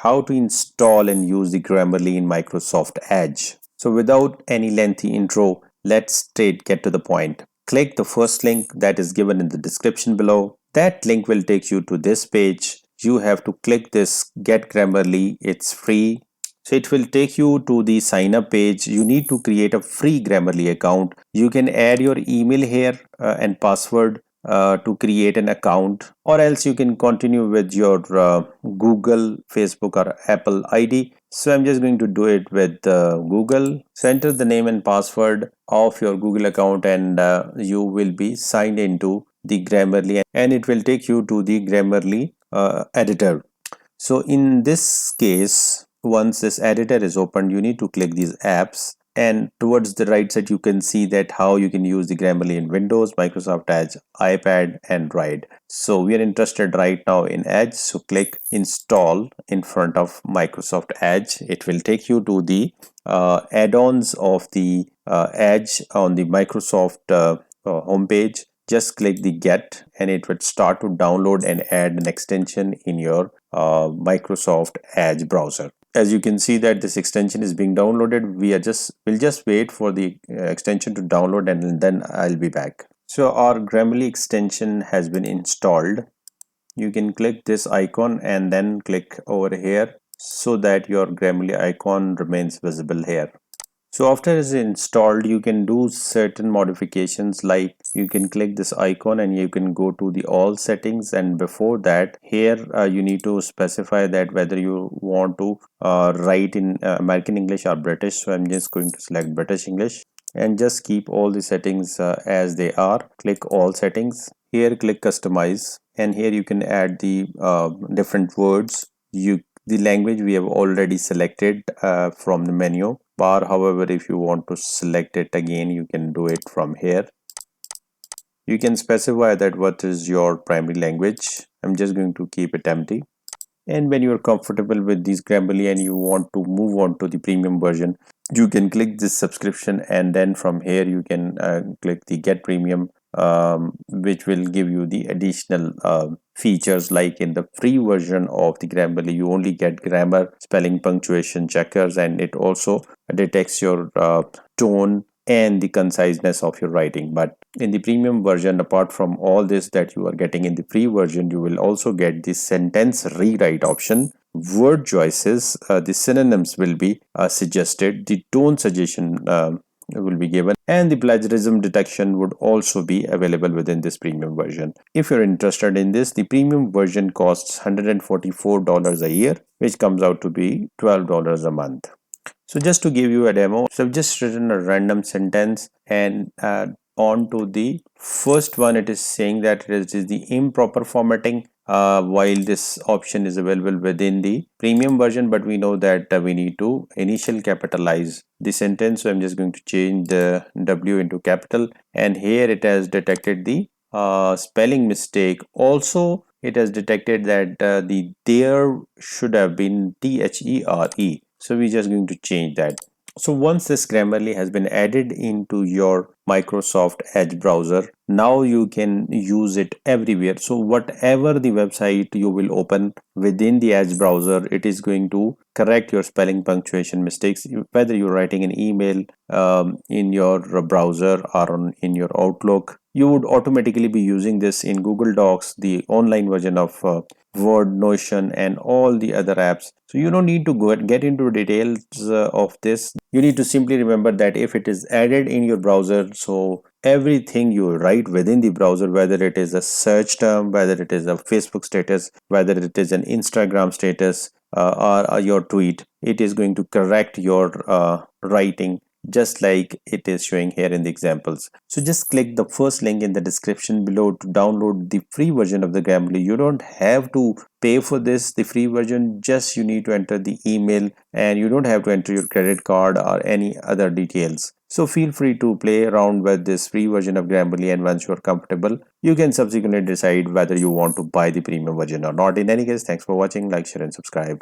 how to install and use the Grammarly in Microsoft Edge. So without any lengthy intro, let's straight get to the point. Click the first link that is given in the description below. That link will take you to this page. You have to click this Get Grammarly. It's free. So it will take you to the sign up page. You need to create a free Grammarly account. You can add your email here and password to create an account, or else you can continue with your Google, Facebook, or Apple ID. So I'm just going to do it with Google. So enter the name and password of your Google account, and you will be signed into the Grammarly, and it will take you to the Grammarly editor. So in this case, once this editor is opened, you need to click these apps, and towards the right side you can see that how you can use the Grammarly in Windows, Microsoft Edge, iPad, Android. So we are interested right now in Edge, so click install in front of Microsoft Edge. It will take you to the add-ons of the Edge on the Microsoft homepage. Just click the get and it would start to download and add an extension in your Microsoft Edge browser. As you can see that this extension is being downloaded, we'll just wait for the extension to download, and then I'll be back. So our Grammarly extension has been installed. You can click this icon and then click over here so that your Grammarly icon remains visible here. So after it's installed, you can do certain modifications, like you can click this icon and you can go to the all settings, and before that here you need to specify that whether you want to write in American English or British. So I'm just going to select British English and just keep all the settings as they are. Click all settings. Here click customize, and here you can add the different words. The language we have already selected from the menu bar. However, if you want to select it again, you can do it from here. You can specify that what is your primary language. I'm just going to keep it empty. And when you're comfortable with these Grammarly and you want to move on to the premium version, you can click this subscription, and then from here you can click the get premium, which will give you the additional features. Like in the free version of the Grammarly, you only get grammar, spelling, punctuation checkers, and it also detects your tone and the conciseness of your writing. But in the premium version, apart from all this that you are getting in the free version, you will also get the sentence rewrite option, word choices, the synonyms will be suggested, the tone suggestion will be given, and the plagiarism detection would also be available within this premium version. If you're interested in this, the premium version costs $144 a year, which comes out to be $12 a month. So just to give you a demo, so I've just written a random sentence, and on to the first one, it is saying that it is the improper formatting. While this option is available within the premium version, but we know that we need to initial capitalize the sentence. So I'm just going to change the W into capital, and here it has detected the spelling mistake. Also, it has detected that the there should have been THERE. So we're just going to change that. So once this Grammarly has been added into your Microsoft Edge browser, now you can use it everywhere. So whatever the website you will open within the Edge browser, it is going to correct your spelling, punctuation mistakes, whether you're writing an email in your browser or in your Outlook. You would automatically be using this in Google Docs, the online version of Word, Notion, and all the other apps. So you don't need to get into details of this. You need to simply remember that if it is added in your browser, so everything you write within the browser, whether it is a search term, whether it is a Facebook status, whether it is an Instagram status, or your tweet, it is going to correct your writing just like it is showing here in the examples. So just click the first link in the description below to download the free version of the Grammarly. You don't have to pay for this, the free version. Just you need to enter the email, and you don't have to enter your credit card or any other details. So feel free to play around with this free version of Grammarly, and once you are comfortable, you can subsequently decide whether you want to buy the premium version or not. In any case, thanks for watching. Like, share, and subscribe.